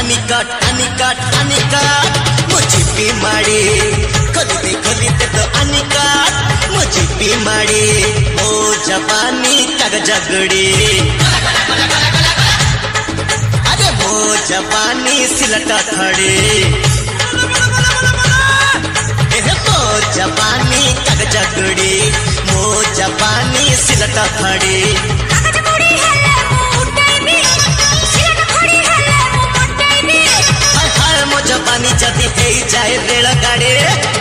अनिकट अनिकट अनिकट मुझे माड़ी खोलीते तो अनिकट मुझे माड़ी ओ जवानी कागजगड़ी अरे वो जवानी सिलटा खड़ी वो जवानी कागजगड़ी वो जवानी सिलटा खड़ी जदि जाए रेल गाड़ी